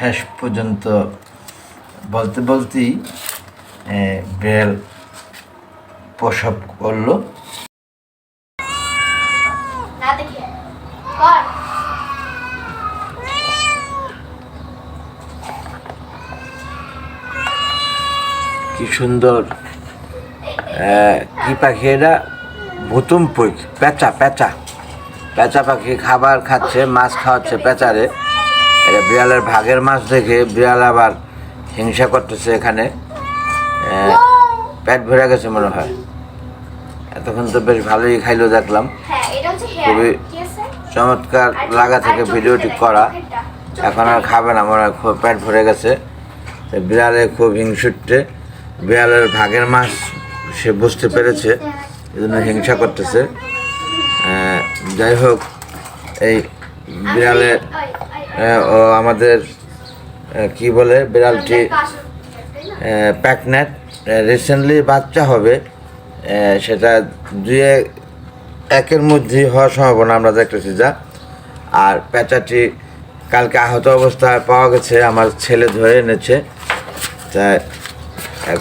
শেষ পর্যন্ত বলতে বলতেই বিড়াল প্রসব করলো। কি সুন্দর, কি পাখি এটা? ভুতুম পুইক, পেঁচা পেঁচা পেঁচা পাখি খাবার খাচ্ছে, মাছ খাওয়াচ্ছে পেঁচারে। এটা বিড়ালের ভাগের মাছ দেখে বিড়াল আবার হিংসা করতেছে। এখানে পেট ভরে গেছে মনে হয়। এতক্ষণ তো বেশ ভালোই খাইলো দেখলাম। খুবই চমৎকার লাগা থেকে ভিডিওটি করা। এখন আর খাবে না মনে হয়, খুব পেট ভরে গেছে। বিড়ালে খুব হিংসুটে, বিড়ালের ভাগের মাছ সে বুঝতে পেরেছে, এই জন্য হিংসা করতেছে। যাই হোক, এই বিড়ালে ও আমাদের কি বলে, বিড়ালটি প্যাকনেট, রিসেন্টলি বাচ্চা হবে। সেটা 2-1 মধ্যেই হওয়ার সম্ভাবনা আমরা দেখতেছি যা। আর পেঁচাটি কালকে আহত অবস্থায় পাওয়া গেছে, আমার ছেলে ধরে এনেছে। তাই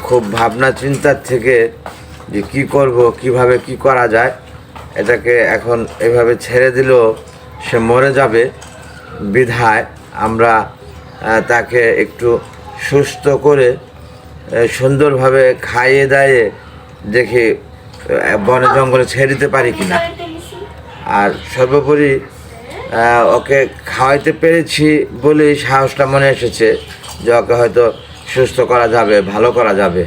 খুব ভাবনা চিন্তার থেকে যে কী করব, কিভাবে কি করা যায়। এটাকে এখন এভাবে ছেড়ে দিলেও সে মরে যাবে, বিধায় আমরা তাকে একটু সুস্থ করে সুন্দরভাবে খাইয়ে দাইয়ে দেখি বনে জঙ্গলে ছেড়ে দিতে পারি কিনা। আর সর্বোপরি ওকে খাওয়াইতে পেরেছি বলেই সাহসটা মনে এসেছে যে ওকে হয়তো সুস্থ করা যাবে, ভালো করা যাবে,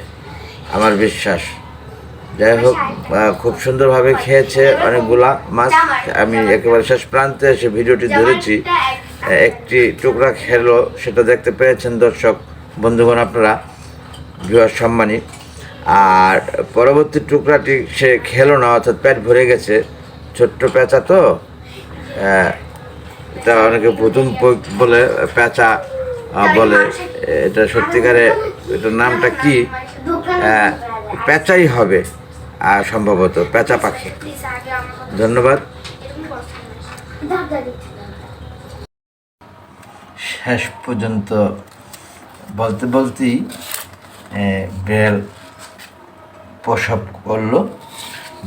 আমার বিশ্বাস। যাই হোক, খুব সুন্দরভাবে খেয়েছে অনেকগুলা মাছ। আমি একেবারে শেষ প্রান্তে এসে ভিডিওটি ধরেছি, একটি টুকরা খেলো, সেটা দেখতে পেরেছেন দর্শক বন্ধুগণ আপনারা, ভিউয়ার সম্মানী। আর পরবর্তী টুকরাটি সে খেলো না, অর্থাৎ পেট ভরে গেছে। ছোট্ট পেঁচা তো, এটা অনেকে প্রথম বলে, পেঁচা বলে। এটা সত্যিকারে এটার নামটা কি, পেঁচাই হবে আর সম্ভবত পেঁচা পাখি। ধন্যবাদ। শেষ পর্যন্ত বলতে বলতেই বিড়াল প্রসব করলো,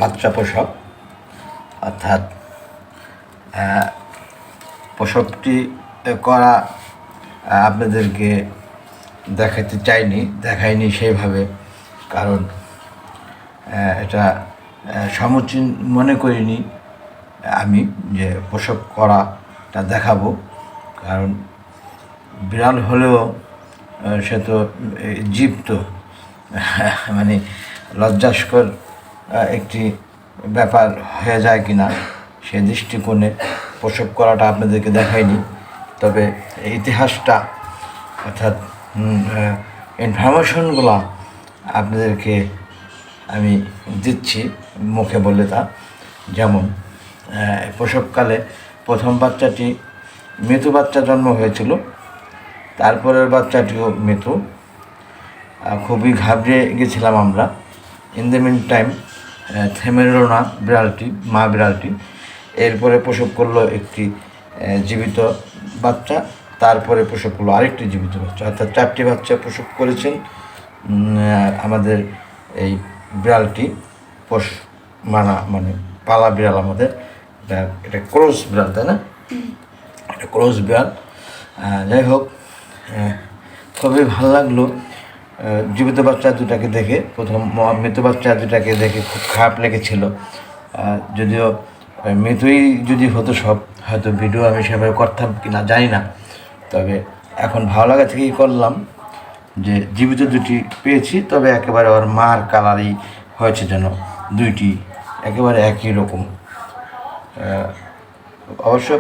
বাচ্চা প্রসব। অর্থাৎ প্রসবটি করা আপনাদেরকে দেখাইনি সেইভাবে, কারণ এটা সমুচীন মনে করিনি আমি যে প্রসব করাটা দেখাবো। কারণ বিড়াল হলেও সে তো জীবিত, মানে লজ্জাস্কর একটি ব্যাপার হয়ে যায় কিনা সে দৃষ্টিকোণে প্রসব করাটা আপনাদেরকে দেখাইনি। তবে ইতিহাসটা, অর্থাৎ ইনফরমেশনগুলো আপনাদেরকে আমি দিচ্ছি মুখে বলে। তা যেমন প্রসবকালে প্রথম বাচ্চাটি মৃত্যু বাচ্চা জন্ম হয়েছিল, তারপরের বাচ্চাটিও মৃত্যু। খুবই ঘাবড়ে গেছিলাম আমরা। ইন দ্য মিন টাইম থেমে রইল না বিড়ালটি, মা বিড়ালটি। এরপরে প্রসব করলো একটি জীবিত বাচ্চা, তারপরে প্রসব করলো আরেকটি জীবিত বাচ্চা, অর্থাৎ 4টি বাচ্চা প্রসব করেছেন আমাদের এই বিড়ালটি। মানে পালা বিড়াল আমাদের, এটা ক্রস বিড়াল, তাই না? এটা ক্রস বিড়াল। যাই হোক, খুবই ভালো লাগলো জীবিত বাচ্চা দুটাকে দেখে। প্রথম মৃত বাচ্চা দুটাকে দেখে খুব খারাপ লেগেছিল। যদিও মৃতই যদি হতো সব, হয়তো ভিডিও আমি সেভাবে করতাম কিনা জানি না। তবে এখন ভালো লাগা থেকেই করলাম যে জীবিত দুটি পেয়েছি। তবে একেবারে ওর মার কালারই হয়েছে, যেন দুইটি একেবারে একই রকম। অবশ্য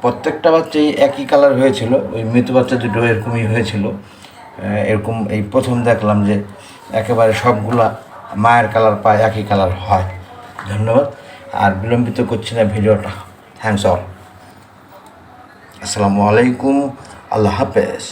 প্রত্যেকটা বাচ্চাই একই কালার হয়েছিল, ওই মৃত বাচ্চা দুটো এরকমই হয়েছিল। এরকম এই প্রথম দেখলাম যে একেবারে সবগুলা মায়ের কালার পায়, একই কালার হয়। ধন্যবাদ। আর বিলম্বিত করছি না ভিডিওটা। Thanks all. আসসালামু আলাইকুম, আল্লাহ হাফেজ।